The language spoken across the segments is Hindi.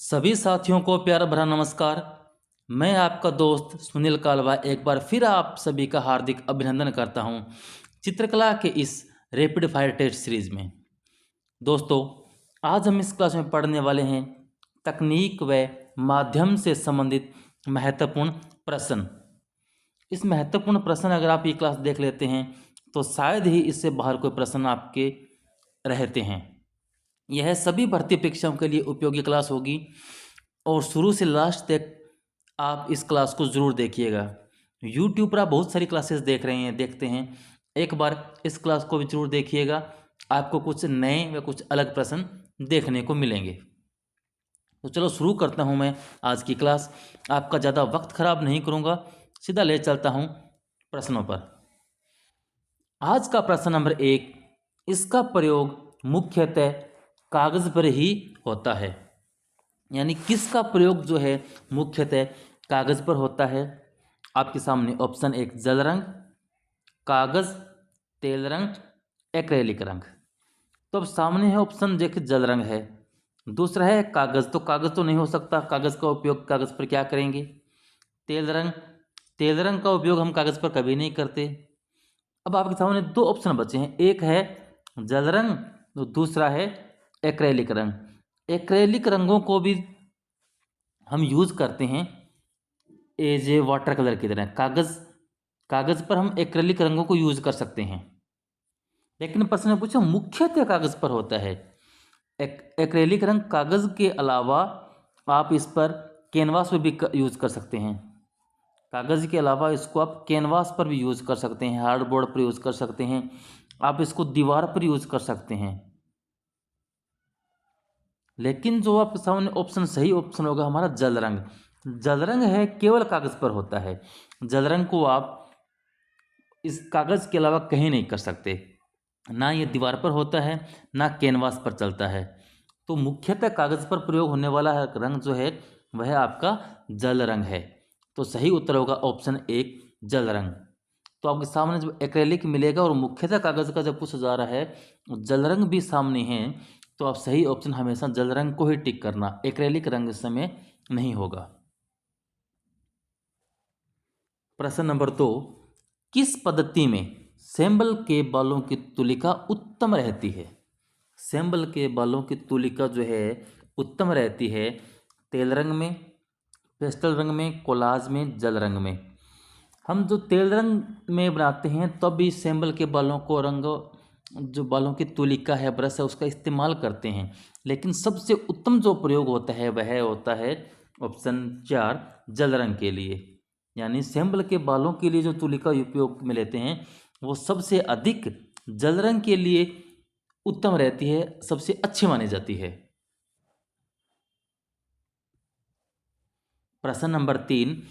सभी साथियों को प्यार भरा नमस्कार। मैं आपका दोस्त सुनील कालवा एक बार फिर आप सभी का हार्दिक अभिनंदन करता हूं चित्रकला के इस रैपिड फायर टेस्ट सीरीज में। दोस्तों, आज हम इस क्लास में पढ़ने वाले हैं तकनीक व माध्यम से संबंधित महत्वपूर्ण प्रश्न। इस महत्वपूर्ण प्रश्न अगर आप ये क्लास देख लेते हैं तो शायद ही इससे बाहर कोई प्रश्न आपके रहते हैं। यह सभी भर्ती परीक्षाओं के लिए उपयोगी क्लास होगी और शुरू से लास्ट तक आप इस क्लास को ज़रूर देखिएगा। यूट्यूब पर आप बहुत सारी क्लासेस देख रहे हैं, देखते हैं, एक बार इस क्लास को भी ज़रूर देखिएगा। आपको कुछ नए व कुछ अलग प्रश्न देखने को मिलेंगे। तो चलो शुरू करता हूं मैं आज की क्लास। आपका ज़्यादा वक्त खराब नहीं करूंगा, सीधा ले चलता हूं प्रश्नों पर। आज का प्रश्न नंबर 1, इसका प्रयोग मुख्यतः कागज़ पर ही होता है। यानी किसका प्रयोग जो है मुख्यतः कागज़ पर होता है। आपके सामने ऑप्शन 1 जल रंग, कागज़, तेल रंग, एक्रेलिक रंग। तो अब सामने है ऑप्शन देखिए जल रंग है, दूसरा है कागज़। तो कागज़ तो नहीं हो सकता, कागज़ का उपयोग कागज़ पर क्या करेंगे। तेल रंग, तेल रंग का उपयोग हम कागज़ पर कभी नहीं करते। अब आपके सामने दो ऑप्शन बचे हैं, एक है जल रंग तो दूसरा है एक्रेलिक रंग। एक्रेलिक रंगों को भी हम यूज़ करते हैं एज ए वाटर कलर की तरह। कागज़ पर हम एक्रेलिक रंगों को यूज़ कर सकते हैं, लेकिन प्रश्न ने पूछा मुख्यतः कागज़ पर होता है। एक्रेलिक रंग कागज़ के अलावा आप इस पर कैनवास पर भी यूज़ कर सकते हैं। कागज़ के अलावा इसको आप कैनवास पर भी यूज़ कर सकते हैं, हार्डबोर्ड पर यूज़ कर सकते हैं, आप इसको दीवार पर यूज़ कर सकते हैं। लेकिन जो आपके सामने ऑप्शन सही ऑप्शन होगा हमारा जल रंग। जल रंग है केवल कागज़ पर होता है। जल रंग को आप इस कागज़ के अलावा कहीं नहीं कर सकते, ना ये दीवार पर होता है ना कैनवास पर चलता है। तो मुख्यतः कागज़ पर प्रयोग होने वाला रंग जो है वह आपका जल रंग है। तो सही उत्तर होगा ऑप्शन 1 जल रंग। तो आपके सामने जब एक्रेलिक मिलेगा और मुख्यतः कागज़ का जब पूछा जा रहा है जल रंग भी सामने है, तो आप सही ऑप्शन हमेशा जल रंग को ही टिक करना, एक्रेलिक रंग इस समय नहीं होगा। प्रश्न नंबर 2, किस पद्धति में सैंबल के बालों की तुलिका उत्तम रहती है। सैंबल के बालों की तुलिका जो है उत्तम रहती है तेल रंग में, पेस्टल रंग में, कोलाज में, जल रंग में। हम जो तेल रंग में बनाते हैं तब भी सैंबल के बालों को रंग, जो बालों की तुलिका है, ब्रश है, उसका इस्तेमाल करते हैं। लेकिन सबसे उत्तम जो प्रयोग होता है वह होता है ऑप्शन 4 जल रंग के लिए। यानी सैंबल के बालों के लिए जो तुलिका उपयोग में लेते हैं वो सबसे अधिक जल रंग के लिए उत्तम रहती है, सबसे अच्छी मानी जाती है। प्रश्न नंबर 3,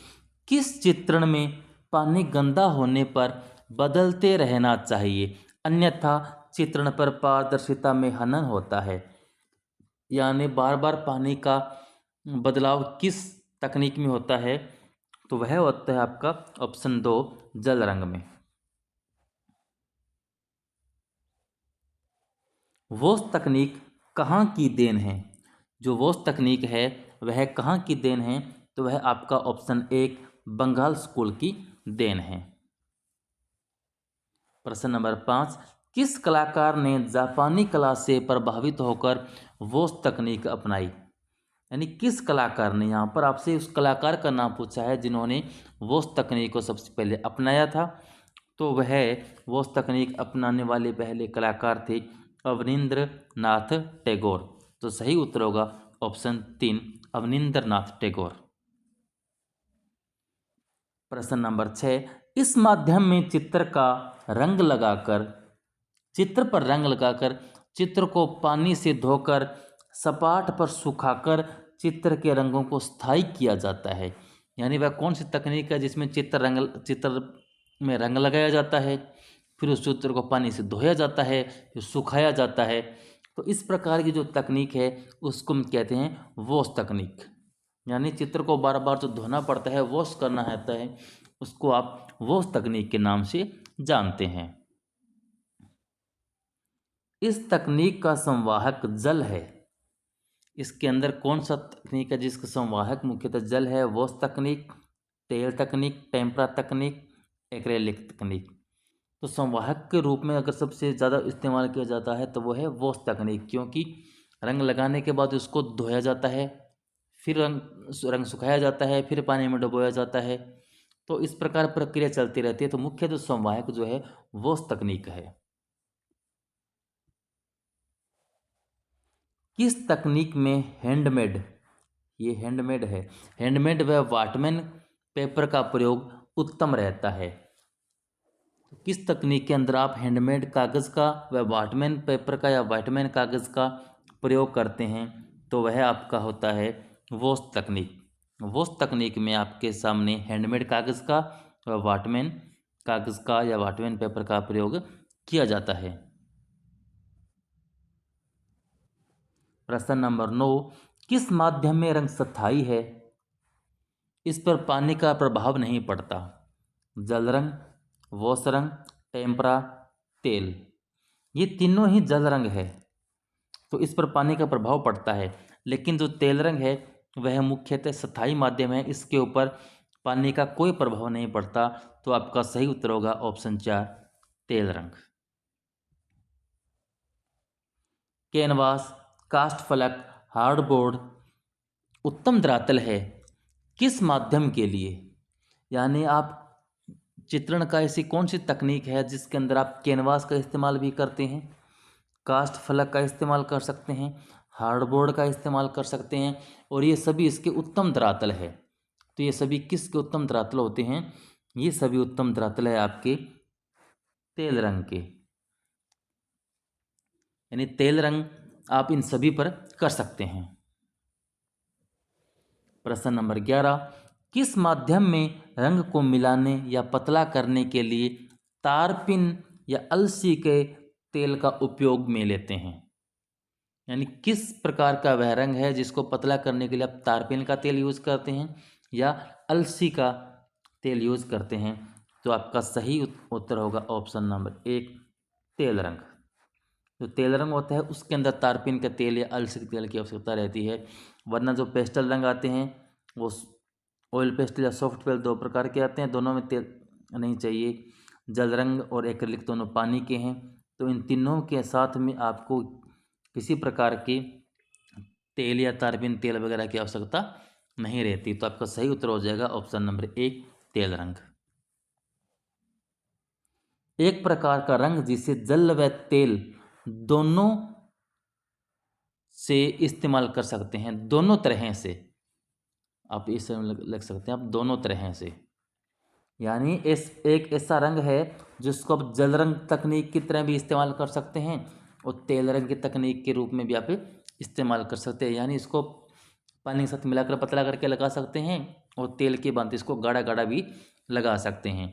किस चित्रण में पानी गंदा होने पर बदलते रहना चाहिए, अन्यथा चित्रण पर पारदर्शिता में हनन होता है। यानी बार बार पानी का बदलाव किस तकनीक में होता है, तो वह होता है आपका ऑप्शन 2 जल रंग में। वोस तकनीक कहाँ की देन है। जो वोस तकनीक है वह कहाँ की देन है, तो वह आपका ऑप्शन 1 बंगाल स्कूल की देन है। प्रश्न नंबर 5, किस कलाकार ने जापानी कला से प्रभावित होकर वोस तकनीक अपनाई। यानी किस कलाकार ने, यहाँ पर आपसे उस कलाकार का नाम पूछा है जिन्होंने वोस तकनीक को सबसे पहले अपनाया था। तो वह वोस तकनीक अपनाने वाले पहले कलाकार थे अवनींद्र नाथ टैगोर। तो सही उत्तर होगा ऑप्शन 3 अवनींद्र नाथ टैगोर। प्रश्न नंबर 6, इस माध्यम में चित्र पर रंग लगाकर चित्र को पानी से धोकर सपाट पर सुखाकर चित्र के रंगों को स्थायी किया जाता है। यानी वह कौन सी तकनीक है जिसमें चित्र में रंग लगाया जाता है, फिर उस चित्र को पानी से धोया जाता है, फिर सुखाया जाता है। तो इस प्रकार की जो तकनीक है उसको हम कहते हैं वॉश तकनीक। यानी चित्र को बार बार जो धोना पड़ता है, वॉश करना रहता है, उसको आप वॉश तकनीक के नाम से जानते हैं। इस तकनीक का संवाहक जल है। इसके अंदर कौन सा तकनीक है जिसका संवाहक मुख्यतः जल है? वॉश तकनीक, तेल तकनीक, टेम्परा तकनीक, एक्रेलिक तकनीक। तो संवाहक के रूप में अगर सबसे ज़्यादा इस्तेमाल किया जाता है तो वो है वॉश तकनीक, क्योंकि रंग लगाने के बाद उसको धोया जाता है, फिर रंग रंग सुखाया जाता है, फिर पानी में डुबोया जाता है। तो इस प्रकार प्रक्रिया चलती रहती है। तो मुख्य जो संवाहक जो है वॉश तकनीक है। किस तकनीक में हैंडमेड, ये हैंडमेड है, हैंडमेड व वाटमैन पेपर का प्रयोग उत्तम रहता है? तो किस तकनीक के अंदर आप हैंडमेड कागज़ का व वाटमैन पेपर का या वाटमैन कागज़ का प्रयोग करते हैं? तो वह आपका होता है वॉश तकनीक। वॉश तकनीक में आपके सामने हैंडमेड कागज़ का व वाटमैन कागज़ का या वाटमैन पेपर का प्रयोग किया जाता है। प्रश्न नंबर 9, किस माध्यम में रंग स्थायी है? इस पर पानी का प्रभाव नहीं पड़ता? जल रंग, वॉश रंग, टेम्परा, तेल। ये तीनों ही जल रंग है, तो इस पर पानी का प्रभाव पड़ता है। लेकिन जो तेल रंग है वह मुख्यतः स्थायी माध्यम है, इसके ऊपर पानी का कोई प्रभाव नहीं पड़ता। तो आपका सही उत्तर होगा ऑप्शन 4, तेल रंग। कैनवास, कास्ट फलक, हार्डबोर्ड उत्तम धरातल है किस माध्यम के लिए? यानी आप चित्रण का ऐसी कौन सी तकनीक है जिसके अंदर आप कैनवास का इस्तेमाल भी करते हैं, कास्ट फलक का इस्तेमाल कर सकते हैं, हार्डबोर्ड का इस्तेमाल कर सकते हैं, और ये सभी इसके उत्तम धरातल है। तो ये सभी किसके उत्तम धरातल होते हैं? ये सभी उत्तम धरातल है आपके तेल रंग के। यानी तेल रंग आप इन सभी पर कर सकते हैं। प्रश्न नंबर 11, किस माध्यम में रंग को मिलाने या पतला करने के लिए तारपिन या अलसी के तेल का उपयोग में लेते हैं? यानी किस प्रकार का वह रंग है जिसको पतला करने के लिए आप तारपिन का तेल यूज करते हैं या अलसी का तेल यूज करते हैं? तो आपका सही उत्तर होगा ऑप्शन नंबर 1, तेल रंग। जो तेल रंग होता है उसके अंदर तारपीन का तेल या अलसी के तेल की आवश्यकता रहती है। वरना जो पेस्टल रंग आते हैं वो ऑयल पेस्टल या सॉफ्ट पेल दो प्रकार के आते हैं, दोनों में तेल नहीं चाहिए। जल रंग और एक्रिलिक दोनों पानी के हैं। तो इन तीनों के साथ में आपको किसी प्रकार के तेल या तारपीन तेल वगैरह की आवश्यकता नहीं रहती। तो आपका सही उत्तर हो जाएगा ऑप्शन नंबर 1, तेल रंग। एक प्रकार का रंग जिसे जल व तेल दोनों से इस्तेमाल कर सकते हैं, दोनों तरह से आप इसे लिख सकते हैं, आप दोनों तरह से। यानी एक ऐसा रंग है जिसको आप जल रंग तकनीक की तरह भी इस्तेमाल कर सकते हैं और तेल रंग की तकनीक के रूप में भी आप इस्तेमाल कर सकते हैं। यानी इसको पानी के साथ मिलाकर पतला करके लगा सकते हैं और तेल की भांति इसको गाढ़ा गाढ़ा भी लगा सकते हैं।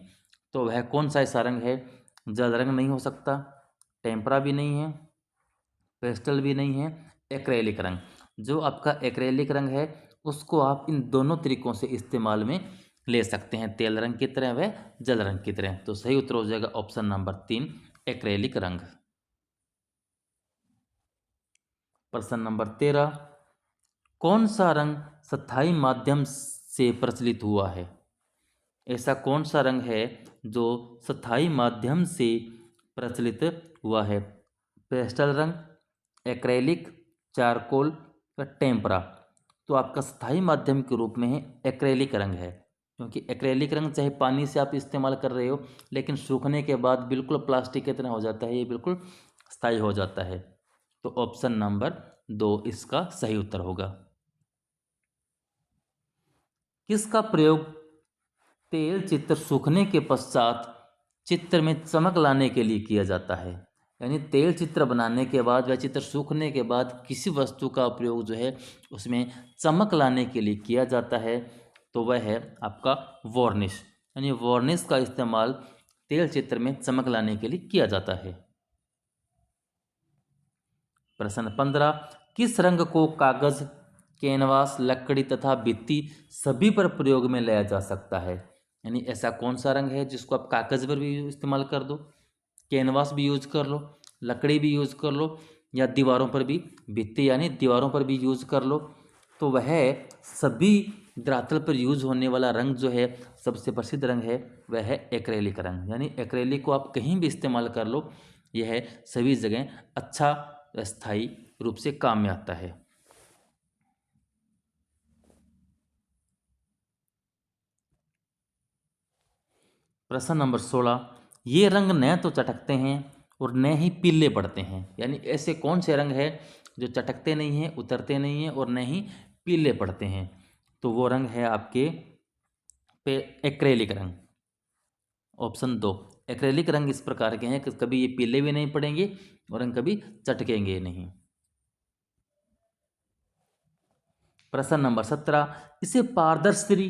तो वह कौन सा ऐसा रंग है? जल रंग नहीं हो सकता, टेम्परा भी नहीं है, पेस्टल भी नहीं है, एक्रेलिक रंग। जो आपका एक्रेलिक रंग है उसको आप इन दोनों तरीकों से इस्तेमाल में ले सकते हैं, तेल रंग की तरह व जल रंग की तरह। तो सही उत्तर हो जाएगा ऑप्शन नंबर 3, एक्रेलिक रंग। प्रश्न नंबर 13, कौन सा रंग स्थायी माध्यम से प्रचलित हुआ है? ऐसा कौन सा रंग है जो स्थायी माध्यम से प्रचलित हुआ है? पेस्टल रंग, एक्रेलिक, चारकोल या टेम्परा। तो आपका स्थायी माध्यम के रूप में है एक्रेलिक रंग है, क्योंकि एक्रेलिक रंग चाहे पानी से आप इस्तेमाल कर रहे हो लेकिन सूखने के बाद बिल्कुल प्लास्टिक की तरह हो जाता है, ये बिल्कुल स्थायी हो जाता है। तो ऑप्शन नंबर 2 इसका सही उत्तर होगा। किसका प्रयोग तेल चित्र सूखने के पश्चात चित्र में चमक लाने के लिए किया जाता है? यानी तेल चित्र बनाने के बाद वह चित्र सूखने के बाद किसी वस्तु का प्रयोग जो है उसमें चमक लाने के लिए किया जाता है, तो वह है आपका वार्निश। यानी वार्निश का इस्तेमाल तेल चित्र में चमक लाने के लिए किया जाता है। प्रश्न 15, किस रंग को कागज, कैनवास, लकड़ी तथा भित्ति सभी पर प्रयोग में लाया जा सकता है? यानी ऐसा कौन सा रंग है जिसको आप कागज पर भी इस्तेमाल कर दो, कैनवास भी यूज कर लो, लकड़ी भी यूज कर लो, या दीवारों पर भी, भित्ति यानी दीवारों पर भी यूज़ कर लो। तो वह सभी धरातल पर यूज़ होने वाला रंग जो है, सबसे प्रसिद्ध रंग है, वह है एक्रेलिक रंग। यानी एक्रेलिक को आप कहीं भी इस्तेमाल कर लो, यह सभी जगह अच्छा स्थायी रूप से काम में आता है। प्रश्न नंबर 16, ये रंग न तो चटकते हैं और न ही पीले पड़ते हैं। यानी ऐसे कौन से रंग है जो चटकते नहीं हैं, उतरते नहीं हैं और न ही पीले पड़ते हैं? तो वो रंग है आपके एक्रेलिक रंग। ऑप्शन 2, एक्रेलिक रंग इस प्रकार के हैं कि कभी ये पीले भी नहीं पड़ेंगे और रंग कभी चटकेंगे नहीं। प्रश्न नंबर 17, इसे पारदर्शी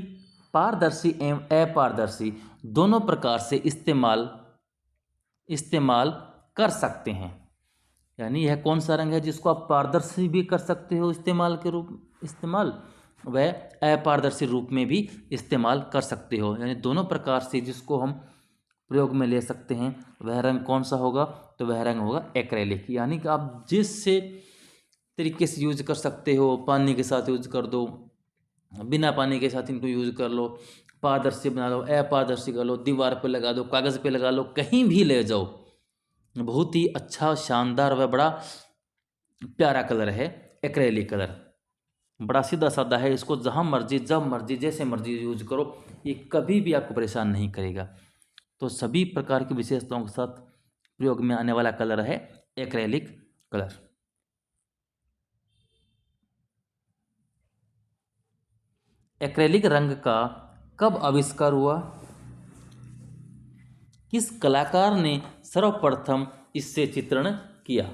पारदर्शी एवं अपारदर्शी दोनों प्रकार से इस्तेमाल कर सकते हैं। यानी यह कौन सा रंग है जिसको आप पारदर्शी भी कर सकते हो इस्तेमाल, वह अपारदर्शी रूप में भी इस्तेमाल कर सकते हो। यानी दोनों प्रकार से जिसको हम प्रयोग में ले सकते हैं, वह रंग कौन सा होगा? तो वह रंग होगा एक्रेलिक। यानी कि आप जिससे तरीके से यूज कर सकते हो, पानी के साथ यूज कर दो, बिना पानी के साथ इनको यूज कर लो, पारदर्शी बना लो, अपारदर्शी कर लो, दीवार पे लगा दो, कागज़ पे लगा लो, कहीं भी ले जाओ, बहुत ही अच्छा, शानदार व बड़ा प्यारा कलर है एक्रेलिक कलर। बड़ा सीधा साधा है, इसको जहाँ मर्जी, जब मर्जी, जैसे मर्जी यूज करो, ये कभी भी आपको परेशान नहीं करेगा। तो सभी प्रकार की विशेषताओं के साथ प्रयोग में आने वाला कलर है एक्रेलिक कलर। एक्रेलिक रंग का कब आविष्कार हुआ? किस कलाकार ने सर्वप्रथम इससे चित्रण किया?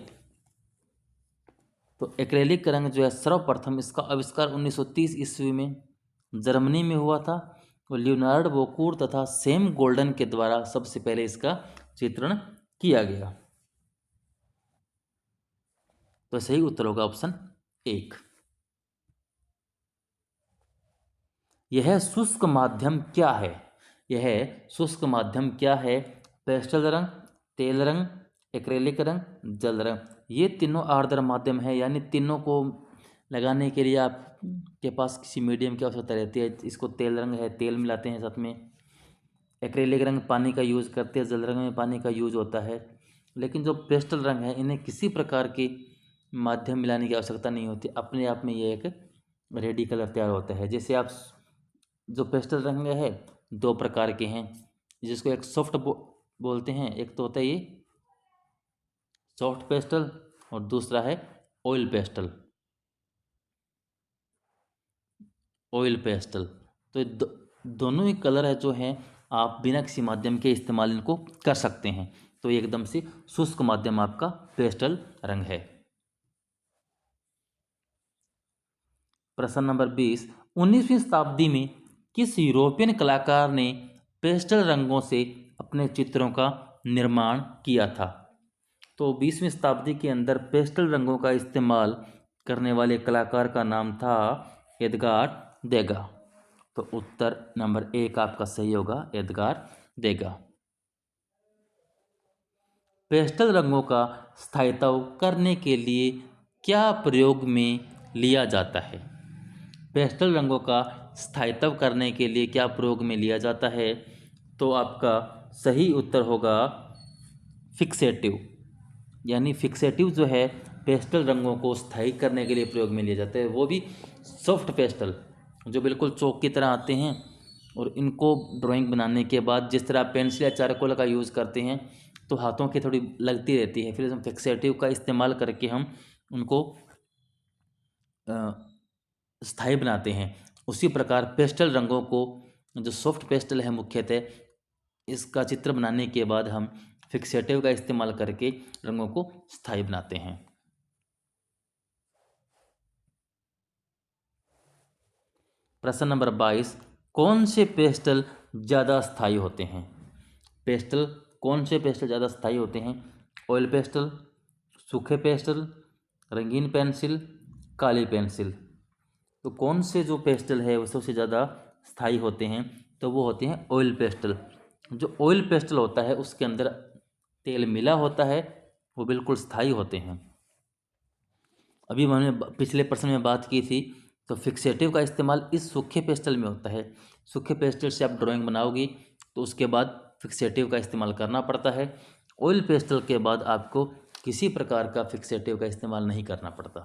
तो एक्रेलिक रंग जो है सर्वप्रथम इसका आविष्कार 1930 ईस्वी में जर्मनी में हुआ था और लियोनार्ड वोकूर तथा सैम गोल्डन के द्वारा सबसे पहले इसका चित्रण किया गया। तो सही उत्तर होगा ऑप्शन 1। यह शुष्क माध्यम क्या है? यह शुष्क माध्यम क्या है? पेस्टल रंग, तेल रंग, एक्रेलिक रंग, जल रंग। ये तीनों आर्द्र माध्यम है। यानी तीनों को लगाने के लिए आपके पास किसी मीडियम की आवश्यकता रहती है। इसको तेल रंग है, तेल मिलाते हैं साथ में। एक्रेलिक रंग पानी का यूज़ करते हैं, जल रंग में पानी का यूज होता है। लेकिन जो पेस्टल रंग है, इन्हें किसी प्रकार के माध्यम मिलाने की आवश्यकता नहीं होती, अपने आप में ये एक रेडी कलर तैयार होता है। जैसे आप जो पेस्टल रंग है, दो प्रकार के हैं, जिसको एक सॉफ्ट बोलते हैं, एक तो होता है ये सॉफ्ट पेस्टल और दूसरा है ऑयल पेस्टल। तो दोनों ही कलर है जो हैं, आप बिना किसी माध्यम के इस्तेमाल इनको कर सकते हैं। तो ये एकदम से शुष्क माध्यम आपका पेस्टल रंग है। प्रश्न नंबर 20, 19वीं शताब्दी में किस यूरोपियन कलाकार ने पेस्टल रंगों से अपने चित्रों का निर्माण किया था? तो 20वीं शताब्दी के अंदर पेस्टल रंगों का इस्तेमाल करने वाले कलाकार का नाम था एडगार देगा। तो उत्तर नंबर 1 आपका सही होगा, एडगार देगा। पेस्टल रंगों का स्थायित्व करने के लिए क्या प्रयोग में लिया जाता है? पेस्टल रंगों का स्थायित्व करने के लिए क्या प्रयोग में लिया जाता है? तो आपका सही उत्तर होगा फिक्सेटिव। यानी फिक्सेटिव जो है पेस्टल रंगों को स्थायी करने के लिए प्रयोग में लिया जाता है, वो भी सॉफ्ट पेस्टल जो बिल्कुल चौक की तरह आते हैं। और इनको ड्राइंग बनाने के बाद जिस तरह पेंसिल या चारकोल का यूज़ करते हैं तो हाथों की थोड़ी लगती रहती है, फिर हम फिक्सेटिव का इस्तेमाल करके हम उनको स्थायी बनाते हैं। उसी प्रकार पेस्टल रंगों को, जो सॉफ्ट पेस्टल है मुख्यतः, इसका चित्र बनाने के बाद हम फिक्सेटिव का इस्तेमाल करके रंगों को स्थायी बनाते हैं। प्रश्न नंबर 22, कौन से पेस्टल ज़्यादा स्थायी होते हैं? कौन से पेस्टल ज़्यादा स्थायी होते हैं? ऑयल पेस्टल, सूखे पेस्टल, रंगीन पेंसिल, काली पेंसिल। तो कौन से जो पेस्टल है वो सबसे ज़्यादा स्थायी होते हैं? तो वो होते हैं ऑयल पेस्टल। जो ऑयल पेस्टल होता है उसके अंदर तेल मिला होता है, वो बिल्कुल स्थायी होते हैं। अभी हमने पिछले प्रश्न में बात की थी, तो फिक्सेटिव का इस्तेमाल इस सूखे पेस्टल में होता है। सूखे पेस्टल से आप ड्राइंग बनाओगी तो उसके बाद फिक्सेटिव का इस्तेमाल करना पड़ता है। ऑयल पेस्टल के बाद आपको किसी प्रकार का फिक्सेटिव का इस्तेमाल नहीं करना पड़ता।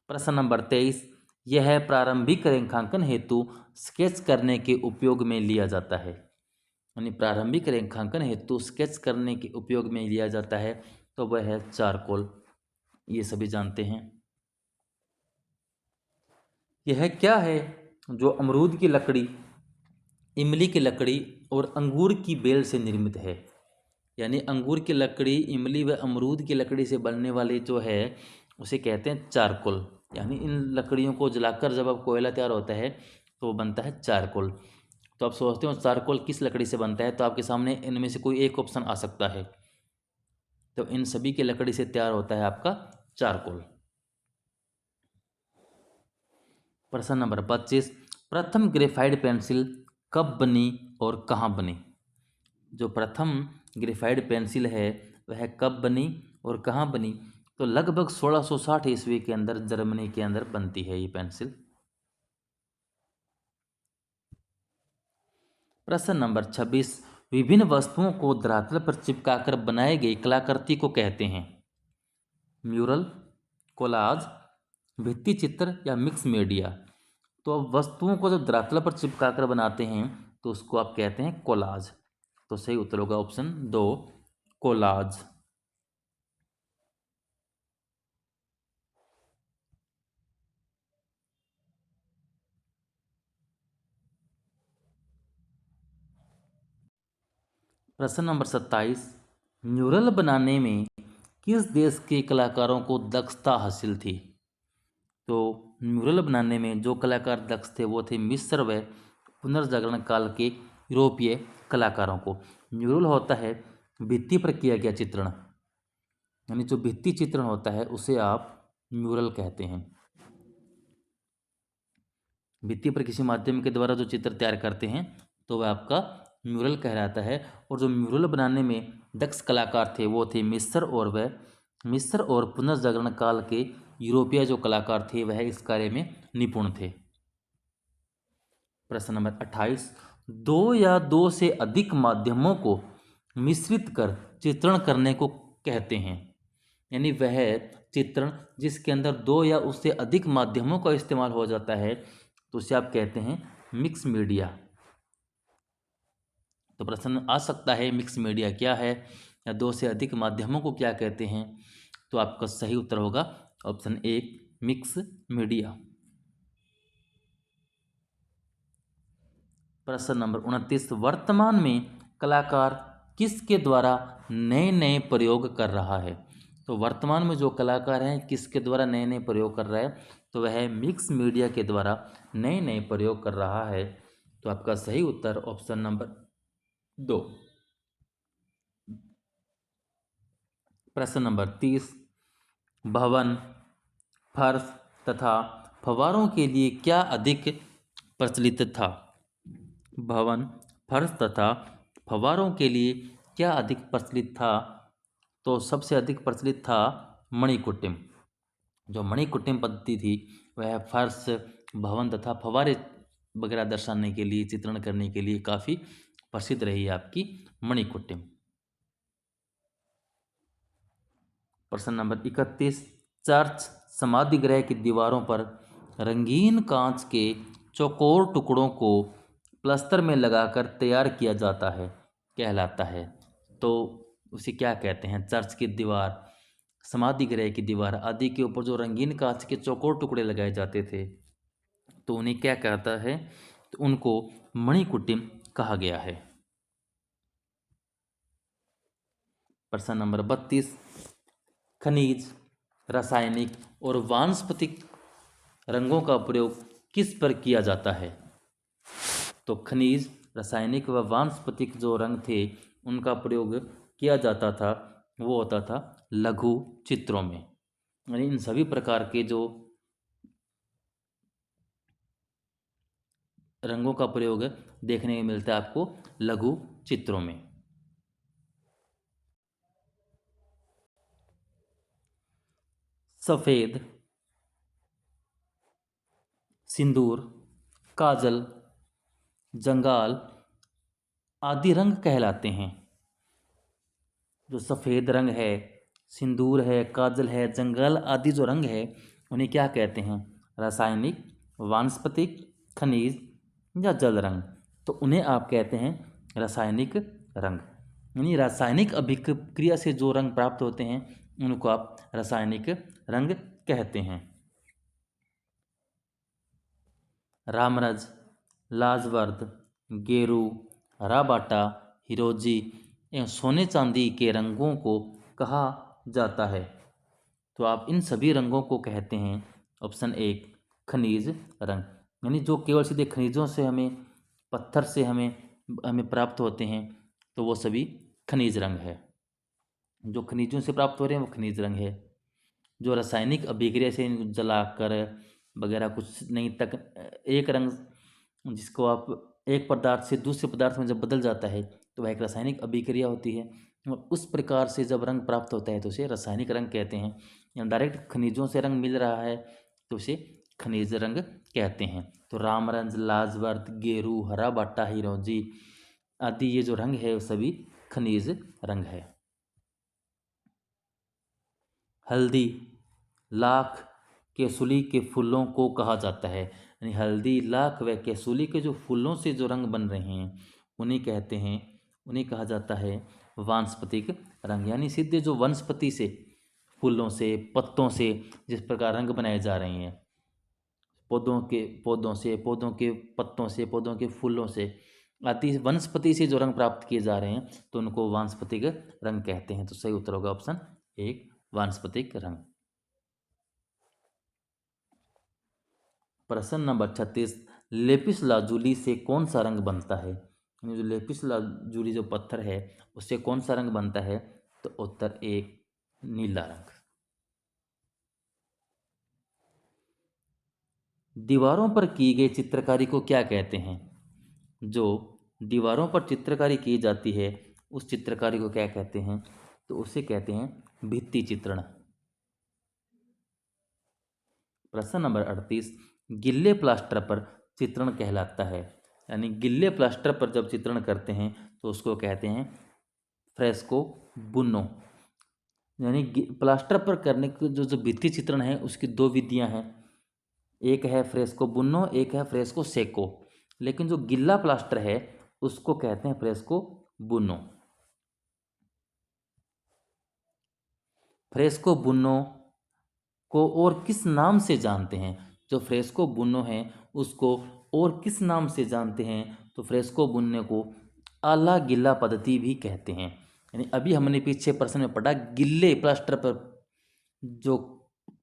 प्रश्न नंबर 23, यह प्रारंभिक रेखांकन हेतु स्केच करने के उपयोग में लिया जाता है। यानी प्रारंभिक रेखांकन हेतु स्केच करने के उपयोग में लिया जाता है, तो वह है चारकोल। ये सभी जानते हैं। यह क्या है जो अमरूद की लकड़ी, इमली की लकड़ी और अंगूर की बेल से निर्मित है। यानी अंगूर की लकड़ी, इमली व अमरूद की लकड़ी से बनने वाली जो है उसे कहते हैं चारकोल। यानी इन लकड़ियों को जलाकर जब अब कोयला तैयार होता है तो वो बनता है चारकोल। तो आप सोचते हो चारकोल किस लकड़ी से बनता है, तो आपके सामने इनमें से कोई एक ऑप्शन आ सकता है। तो इन सभी की लकड़ी से तैयार होता है आपका चारकोल। प्रश्न नंबर 25, प्रथम ग्रेफाइट पेंसिल कब बनी और कहाँ बनी। जो प्रथम ग्रेफाइट पेंसिल है वह कब बनी और कहाँ बनी, तो लगभग 1660 ईस्वी के अंदर जर्मनी के अंदर बनती है ये पेंसिल। प्रश्न नंबर 26, विभिन्न वस्तुओं को धरातल पर चिपकाकर बनाए गई कलाकृति को कहते हैं। म्यूरल, कोलाज, भित्ति चित्र या मिक्स मीडिया। तो अब वस्तुओं को जब धरातल पर चिपकाकर बनाते हैं तो उसको आप कहते हैं कोलाज। तो सही उत्तर होगा ऑप्शन 2, कोलाज। प्रश्न नंबर 27, म्यूरल बनाने में किस देश के कलाकारों को दक्षता हासिल थी। तो म्यूरल बनाने में जो कलाकार दक्ष थे वो थे मिस्र व पुनर्जागरण काल के यूरोपीय कलाकारों को। म्यूरल होता है भित्ति पर किया गया चित्रण, यानी जो भित्ति चित्रण होता है उसे आप म्यूरल कहते हैं। भित्ति पर किसी माध्यम के द्वारा जो चित्र तैयार करते हैं तो वह आपका म्यूरल कहलाता है। और जो म्यूरल बनाने में दक्ष कलाकार थे वो थे मिस्र और पुनर्जागरण काल के यूरोपीय जो कलाकार थे वह इस कार्य में निपुण थे। प्रश्न नंबर 28, दो या दो से अधिक माध्यमों को मिश्रित कर चित्रण करने को कहते हैं। यानी वह चित्रण जिसके अंदर दो या उससे अधिक माध्यमों का इस्तेमाल हो जाता है तो उसे आप कहते हैं मिक्स मीडिया। तो प्रश्न आ सकता है मिक्स मीडिया क्या है या दो से अधिक माध्यमों को क्या कहते हैं, तो आपका सही उत्तर होगा ऑप्शन 1, मिक्स मीडिया। प्रश्न नंबर 29, वर्तमान में कलाकार किसके द्वारा नए नए प्रयोग कर रहा है। तो वर्तमान में जो कलाकार हैं किसके द्वारा नए नए प्रयोग कर रहा है, तो वह मिक्स मीडिया के द्वारा नए नए प्रयोग कर रहा है। तो आपका सही उत्तर ऑप्शन नंबर 2। प्रश्न नंबर 30, भवन, फर्श तथा फव्वारों के लिए क्या अधिक प्रचलित था। भवन, फर्श तथा फव्वारों के लिए क्या अधिक प्रचलित था, तो सबसे अधिक प्रचलित था मणिकुट्टिम। जो मणिकुट्टिम पद्धति थी वह फर्श, भवन तथा फव्वारे वगैरह दर्शाने के लिए, चित्रण करने के लिए काफ़ी प्रसिद्ध रही है आपकी मणिकुट्टिम। प्रश्न नंबर 31, चर्च समाधि गृह की दीवारों पर रंगीन कांच के चौकोर टुकड़ों को प्लास्टर में लगाकर तैयार किया जाता है कहलाता है। तो उसे क्या कहते हैं। चर्च की दीवार, समाधि गृह की दीवार आदि के ऊपर जो रंगीन कांच के चौकोर टुकड़े लगाए जाते थे तो उन्हें क्या कहता है, तो उनको मणिकुट्टिम कहा गया है। प्रश्न नंबर 32, खनिज, रासायनिक और वानस्पतिक रंगों का प्रयोग किस पर किया जाता है। तो खनिज, रासायनिक व वानस्पतिक जो रंग थे उनका प्रयोग किया जाता था, वो होता था लघु चित्रों में। यानी इन सभी प्रकार के जो रंगों का प्रयोग देखने में मिलता है आपको लघु चित्रों में। सफ़ेद, सिंदूर, काजल, जंगाल आदि रंग कहलाते हैं। जो सफ़ेद रंग है, सिंदूर है, काजल है, जंगाल आदि जो रंग है उन्हें क्या कहते हैं? रासायनिक, वानस्पतिक, खनिज या जल रंग। तो उन्हें आप कहते हैं रासायनिक रंग। यानी रासायनिक अभिक्रिया से जो रंग प्राप्त होते हैं उनको आप रासायनिक रंग कहते हैं। रामरज, लाजवर्द, गेरू, हरा बाटा, हिरोजी एवं सोने चांदी के रंगों को कहा जाता है। तो आप इन सभी रंगों को कहते हैं ऑप्शन एक खनिज रंग। यानी जो केवल सीधे खनिजों से हमें, पत्थर से हमें हमें प्राप्त होते हैं तो वो सभी खनिज रंग है। जो खनिजों से प्राप्त हो रहे हैं वो खनिज रंग है। जो रासायनिक अभिक्रिया से इनको जलाकर वगैरह कुछ नहीं तक एक रंग जिसको आप एक पदार्थ से दूसरे पदार्थ में जब बदल जाता है तो वह एक रासायनिक अभिक्रिया होती है। और उस प्रकार से जब रंग प्राप्त होता है तो उसे रासायनिक रंग कहते हैं। या डायरेक्ट खनिजों से रंग मिल रहा है तो उसे खनिज रंग कहते हैं। तो रामरंज, लाजवर्द, गेरू, हरा बाटा, हिरोजी आदि ये जो रंग है वो सभी खनिज रंग है। हल्दी, लाख, केसुली के फूलों को कहा जाता है। यानी हल्दी, लाख व केसुली के जो फूलों से जो रंग बन रहे हैं उन्हें कहते हैं, उन्हें कहा जाता है वानस्पतिक रंग। यानी सीधे जो वनस्पति से, फूलों से, पत्तों से जिस प्रकार रंग बनाए जा रहे हैं, पौधों से, पौधों के पत्तों से, पौधों के फूलों से आदि वनस्पति से जो रंग प्राप्त किए जा रहे हैं तो उनको वानस्पतिक रंग कहते हैं। तो सही उत्तर होगा ऑप्शन एक वानस्पतिक रंग। प्रश्न नंबर 36, लेपिस लाजुली से कौन सा रंग बनता है? यानी जो लेपिस लाजुली जो पत्थर है उससे कौन सा रंग बनता है? तो उत्तर एक नीला रंग। दीवारों पर की गई चित्रकारी को क्या कहते हैं? जो दीवारों पर चित्रकारी की जाती है उस चित्रकारी को क्या कहते हैं? तो उसे कहते हैं भित्ति चित्रण। प्रश्न नंबर 38, गिल्ले प्लास्टर पर चित्रण कहलाता है। यानी गिल्ले प्लास्टर पर जब चित्रण करते हैं तो उसको कहते हैं फ्रेस्को बुनो। यानी प्लास्टर पर करने के जो जो भित्ति चित्रण है उसकी दो विधियां हैं, एक है फ्रेस्को बुनो, एक है फ्रेस्को सेको। लेकिन जो गिल्ला प्लास्टर है उसको कहते हैं फ्रेस्को बुनो। फ्रेस्को बुनो को और किस नाम से जानते हैं? जो फ्रेस्को बुनो है उसको और किस नाम से जानते हैं? तो फ्रेस्को बुनने को आला गिल्ला पद्धति भी कहते हैं। यानी अभी हमने पीछे प्रश्न में पढ़ा गिल्ले प्लास्टर पर जो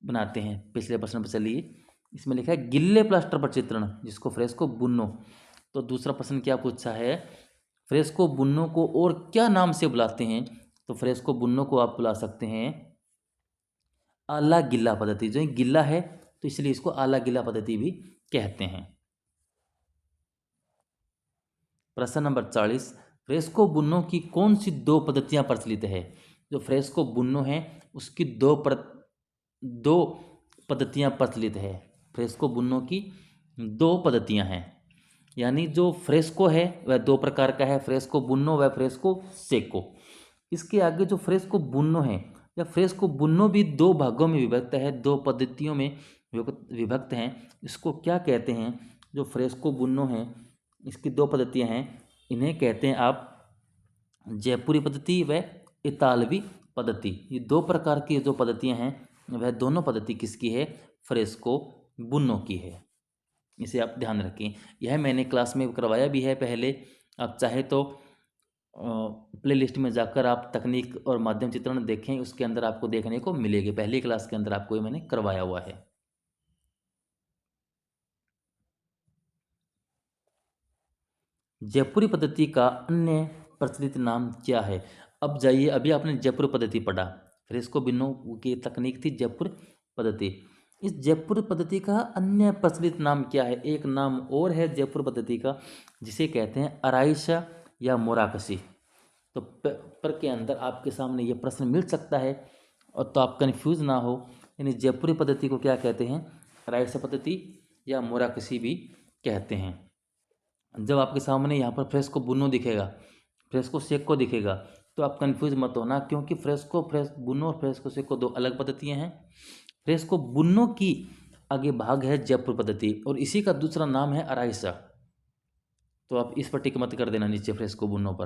बनाते हैं, पिछले प्रश्न पर चलिए, इसमें लिखा है गिल्ले प्लास्टर पर चित्रण जिसको फ्रेस्को बुनो। तो दूसरा प्रश्न क्या पूछा है? फ्रेस्को बुनो को और क्या नाम से बुलाते हैं? तो फ्रेस्को बुनो को आप बुला सकते हैं आला गिल्ला पद्धति। जो गिल्ला है तो इसलिए इसको आला गिल्ला पद्धति भी कहते हैं। प्रश्न नंबर 40, फ्रेस्को बुनो की कौन सी दो पद्धतियां प्रचलित है? जो फ्रेस्को बुनो है उसकी दो पद्धतियां प्रचलित है। फ्रेस्को बुनो की दो पद्धतियां हैं। यानी जो फ्रेस्को है वह दो प्रकार का है, फ्रेस्को बुनो व फ्रेस्को सेको। इसके आगे जो फ्रेस्को बुनो है या फ्रेस्को बुनो भी दो भागों में विभक्त है, दो पद्धतियों में विभक्त हैं। इसको क्या कहते हैं? जो फ्रेस्को बुनो है इसकी दो पद्धतियां हैं, इन्हें कहते हैं आप जयपुरी पद्धति व इतालवी पद्धति। ये दो प्रकार की जो पद्धतियां हैं वह दोनों पद्धति किसकी है? फ्रेस्को बुनो की है। इसे आप ध्यान रखें। यह मैंने क्लास में करवाया भी है पहले, आप चाहे तो प्ले लिस्ट में जाकर आप तकनीक और माध्यम चित्रण देखें, उसके अंदर आपको देखने को मिलेगी। पहली क्लास के अंदर आपको ये मैंने करवाया हुआ है। जयपुरी पद्धति का अन्य प्रचलित नाम क्या है? अब जाइए, अभी आपने जयपुर पद्धति पढ़ा, फ्रेस्को बिनो की तकनीक थी जयपुर पद्धति। इस जयपुर पद्धति का अन्य प्रचलित नाम क्या है? एक नाम और है जयपुर पद्धति का जिसे कहते हैं अराइशा या मोराकसी। तो पेपर के अंदर आपके सामने ये प्रश्न मिल सकता है और तो आप कंफ्यूज ना हो यानी जयपुरी पद्धति को क्या कहते हैं, अराइसा पद्धति या मोराकसी भी कहते हैं। जब आपके सामने यहाँ पर फ्रेस्को बुनो दिखेगा, फ्रेस्को सेक्को दिखेगा, तो आप कंफ्यूज मत होना, क्योंकि फ्रेस्को बुनो और फ्रेस्को सेक्को दो अलग पद्धतियाँ हैं। फ्रेस्को बुनो की आगे भाग है जयपुर पद्धति और इसी का दूसरा नाम है अराइसा। तो आप इस पर टिक मत कर देना नीचे फ्रेस्को बुनो पर।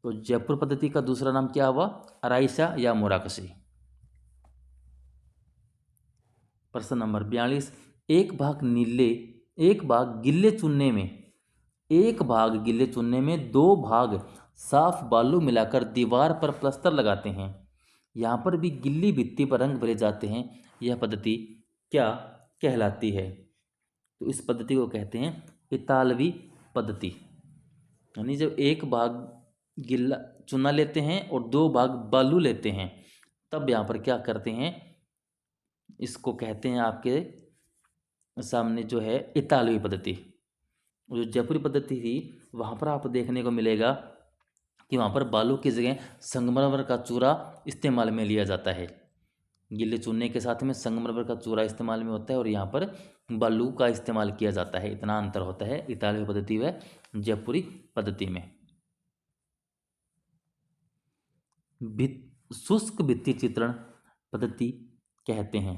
तो जयपुर पद्धति का दूसरा नाम क्या हुआ, अराइसा या मोराकसी। प्रश्न नंबर 42, एक भाग गिल्ले चुनने में दो भाग साफ बालू मिलाकर दीवार पर प्लस्तर लगाते हैं, यहाँ पर भी गिल्ली भित्ति पर रंग भरे जाते हैं, यह पद्धति क्या कहलाती है। तो इस पद्धति को कहते हैं इतालवी पद्धति। यानी जब एक भाग गिल्ला चुना लेते हैं और दो भाग बालू लेते हैं, तब यहाँ पर क्या करते हैं, इसको कहते हैं आपके सामने जो है इतालवी पद्धति। जो जयपुरी पद्धति थी वहाँ पर आपको देखने को मिलेगा कि वहाँ पर बालू की जगह संगमरमर का चूरा इस्तेमाल में लिया जाता है। गिल्ले चूनने के साथ में संगमरमर का चूरा इस्तेमाल में होता है और यहाँ पर बालू का इस्तेमाल किया जाता है। इतना अंतर होता है इतालवी पद्धति व जयपुरी पद्धति में। शुष्क भित्ति चित्रण पद्धति कहते हैं।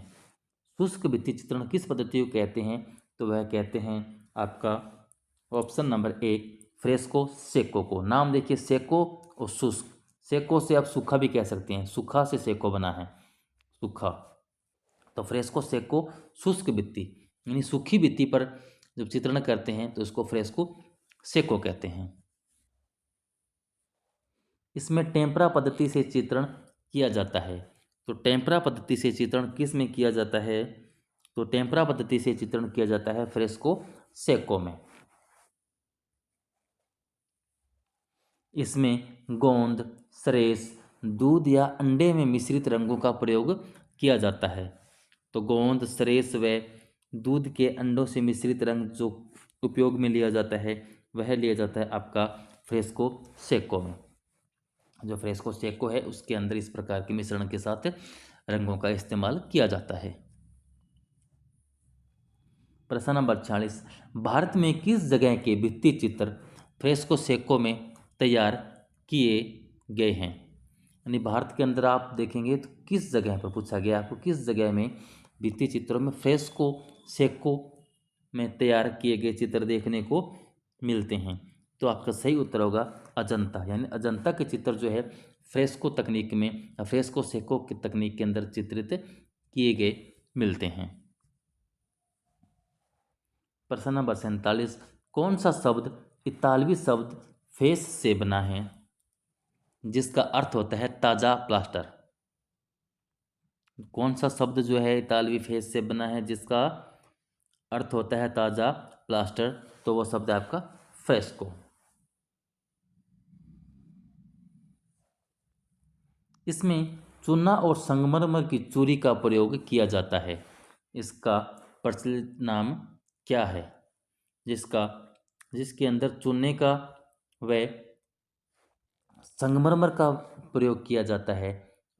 शुष्क भित्ति चित्रण किस पद्धति को कहते हैं, तो वह कहते हैं आपका ऑप्शन नंबर 1 फ्रेस्को सेको को। नाम देखिए, सेको और शुष्क। सेको से आप सूखा भी कह सकते हैं, सूखा से सेको बना है, सूखा। तो फ्रेस्को सेको शुष्क भित्ति यानी सूखी भित्ति पर जब चित्रण करते हैं तो इसको फ्रेस्को सेको कहते हैं। इसमें टेम्परा पद्धति से चित्रण किया जाता है। तो टेम्परा पद्धति से चित्रण किस में किया जाता है, तो टेम्परा पद्धति से चित्रण किया जाता है फ्रेस्को सेको में। इसमें गोंद, सरेस, दूध या अंडे में मिश्रित रंगों का प्रयोग किया जाता है। तो गोंद, सरेस व दूध के अंडों से मिश्रित रंग जो उपयोग में लिया जाता है वह लिया जाता है आपका फ्रेस्को सेको में। जो फ्रेस्को सेको है उसके अंदर इस प्रकार के मिश्रण के साथ रंगों का इस्तेमाल किया जाता है। प्रश्न नंबर 46, भारत में किस जगह के भित्ति चित्र फ्रेस्को सेको में तैयार किए गए हैं। यानी भारत के अंदर आप देखेंगे तो किस जगह पर पूछा गया आपको, किस जगह में भित्ति चित्रों में फ्रेस्को सेको में तैयार किए गए चित्र देखने को मिलते हैं। तो आपका सही उत्तर होगा अजंता। यानी अजंता के चित्र जो है फ्रेस्को तकनीक में, फ्रेस्को सेको की तकनीक के अंदर चित्रित किए गए मिलते हैं। प्रश्न नंबर 47, कौन सा शब्द इतालवी शब्द फेस से बना है जिसका अर्थ होता है ताज़ा प्लास्टर। कौन सा शब्द जो है इतालवी फेस से बना है जिसका अर्थ होता है ताज़ा प्लास्टर, तो वो शब्द है आपका फ्रेस्को। इसमें चूना और संगमरमर की चूरी का प्रयोग किया जाता है। इसका प्रचलित नाम क्या है, जिसके अंदर चूने का व संगमरमर का प्रयोग किया जाता है,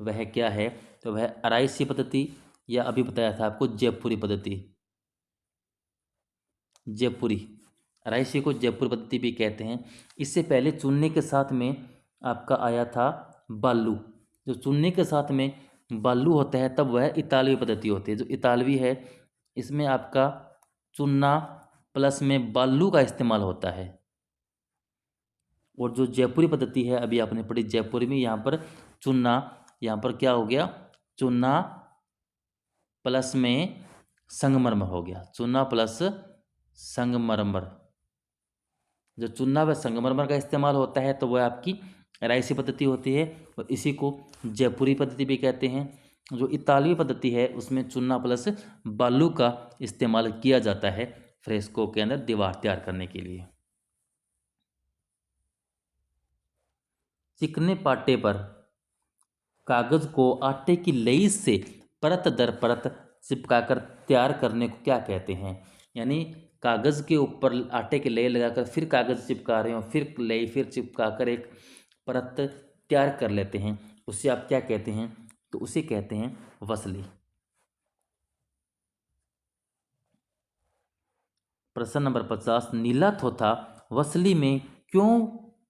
वह क्या है, तो वह अराइसी पद्धति या अभी बताया था आपको जयपुरी पद्धति। जयपुरी अराइसी को जयपुरी पद्धति भी कहते हैं। इससे पहले चूने के साथ में आपका आया था बालू। जो चूने के साथ में बालू होता है तब वह इतालवी पद्धति होती है। जो इतालवी है इसमें आपका चूना प्लस में बालू का इस्तेमाल होता है। और जो जयपुरी पद्धति है अभी आपने पढ़ी जयपुरी में, यहाँ पर चूना, यहाँ पर क्या हो गया, चूना प्लस में संगमरमर हो गया, चूना प्लस संगमरमर। जो चूना व संगमरमर का इस्तेमाल होता है तो वह आपकी अराइसी पद्धति होती है और इसी को जयपुरी पद्धति भी कहते हैं। जो इतालवी पद्धति है उसमें चूना प्लस बालू का इस्तेमाल किया जाता है फ्रेस्को के अंदर दीवार तैयार करने के लिए। चिकने पाटे पर कागज को आटे की लई से परत दर परत चिपकाकर तैयार करने को क्या कहते हैं। यानी कागज के ऊपर आटे की लई लगाकर फिर कागज चिपका रहे हो, फिर लई, फिर चिपकाकर एक परत तैयार कर लेते हैं, उससे आप क्या कहते हैं, तो उसे कहते हैं वसली। प्रश्न नंबर 50, नीला थोथा वसली में क्यों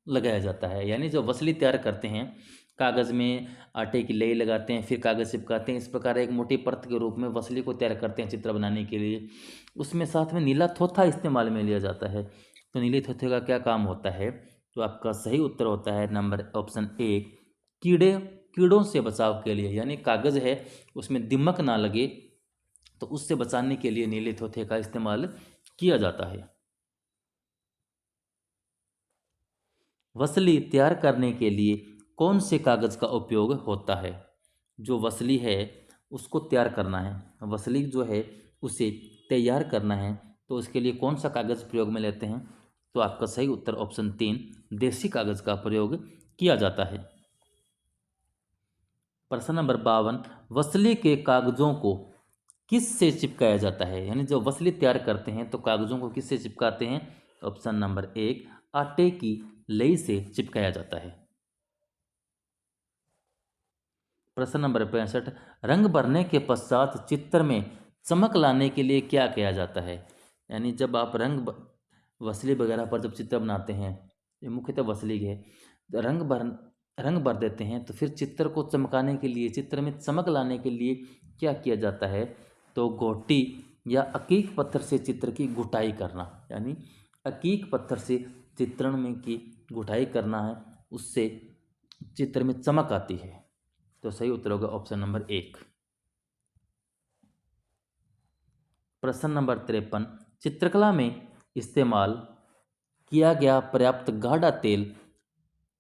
लगाया जाता है? यानी जो वसली तैयार करते हैं, कागज़ में आटे की लेई लगाते हैं, फिर कागज़ चिपकाते हैं, इस प्रकार एक मोटी परत के रूप में वसली को तैयार करते हैं चित्र बनाने के लिए। उसमें साथ में नीला थोथा इस्तेमाल में लिया जाता है। तो नीले थोथे का क्या काम होता है? तो आपका सही उत्तर होता है नंबर ऑप्शन ए, कीड़ों से बचाव के लिए। यानी कागज़ है उसमें दीमक ना लगे, तो उससे बचाने के लिए नीले थोथे का इस्तेमाल किया जाता है। वसली तैयार करने के लिए कौन से कागज़ का उपयोग होता है? जो वसली है उसको तैयार करना है, वसली जो है उसे तैयार करना है, तो उसके लिए कौन सा कागज़ प्रयोग में लेते हैं? तो आपका सही उत्तर ऑप्शन 3, देसी कागज़ का प्रयोग किया जाता है। प्रश्न नंबर 52, वसली के कागज़ों को किस से चिपकाया जाता है? यानी जो वसली तैयार करते हैं तो कागज़ों को किस से चिपकाते हैं? ऑप्शन नंबर 1, आटे की लई से चिपकाया जाता है। प्रश्न नंबर 65, रंग भरने के पश्चात चित्र में चमक लाने के लिए क्या किया जाता है? यानी जब आप वसली वगैरह पर जब चित्र बनाते हैं, ये मुख्यतः वसली के रंग भर देते हैं, तो फिर चित्र को चमकाने के लिए, चित्र में चमक लाने के लिए क्या किया जाता है? तो घोटी या अकीक पत्थर से चित्र की गुटाई करना। यानी अकीक पत्थर से चित्रण में की गुटाई करना है, उससे चित्र में चमक आती है। तो सही उत्तर होगा ऑप्शन नंबर 1। प्रश्न नंबर 53, चित्रकला में इस्तेमाल किया गया पर्याप्त गाढ़ा तेल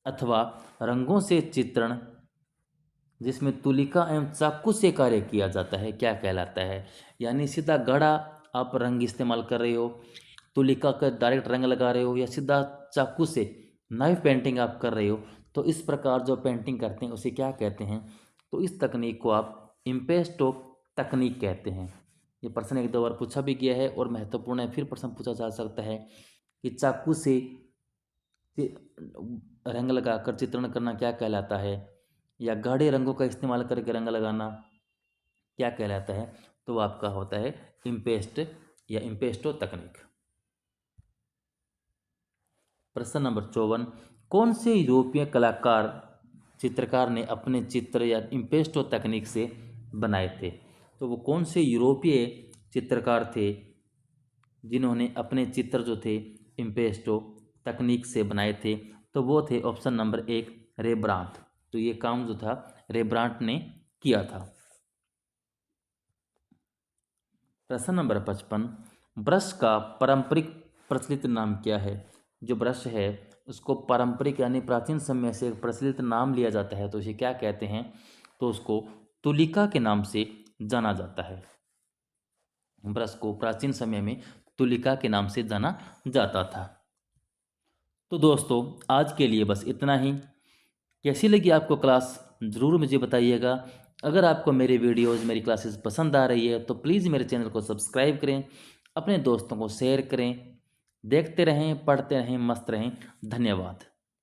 अथवा रंगों से चित्रण जिसमें तुलिका एवं चाकू से कार्य किया जाता है क्या कहलाता है? यानी सीधा गाढ़ा आप रंग इस्तेमाल कर रहे हो, तुलिका का डायरेक्ट रंग लगा रहे हो, या सीधा चाकू से नाइफ पेंटिंग आप कर रहे हो, तो इस प्रकार जो पेंटिंग करते हैं उसे क्या कहते हैं? तो इस तकनीक को आप इम्पेस्टो तकनीक कहते हैं। ये प्रश्न एक दो बार पूछा भी गया है और महत्वपूर्ण है, फिर प्रश्न पूछा जा सकता है कि चाकू से रंग लगाकर चित्रण करना क्या कहलाता है, या गाढ़े रंगों का इस्तेमाल करके रंग लगाना क्या कहलाता है? तो वो आपका होता है इम्पेस्ट या इम्पेस्टो तकनीक। प्रश्न नंबर 54, कौन से यूरोपीय चित्रकार ने अपने चित्र या इम्पेस्टो तकनीक से बनाए थे? तो वो कौन से यूरोपीय चित्रकार थे जिन्होंने अपने चित्र जो थे इम्पेस्टो तकनीक से बनाए थे? तो वो थे ऑप्शन नंबर 1, रेब्रांट। तो ये काम जो था रेब्रांट ने किया था। प्रश्न नंबर 55, ब्रश का पारंपरिक प्रचलित नाम क्या है? जो ब्रश है उसको पारंपरिक यानी प्राचीन समय से प्रचलित नाम लिया जाता है, तो उसे क्या कहते हैं? तो उसको तुलिका के नाम से जाना जाता है। ब्रश को प्राचीन समय में तुलिका के नाम से जाना जाता था। तो दोस्तों आज के लिए बस इतना ही। कैसी लगी आपको क्लास ज़रूर मुझे बताइएगा। अगर आपको मेरे वीडियोज़ मेरी क्लासेस पसंद आ रही है तो प्लीज़ मेरे चैनल को सब्सक्राइब करें, अपने दोस्तों को शेयर करें। देखते रहें, पढ़ते रहें, मस्त रहें। धन्यवाद।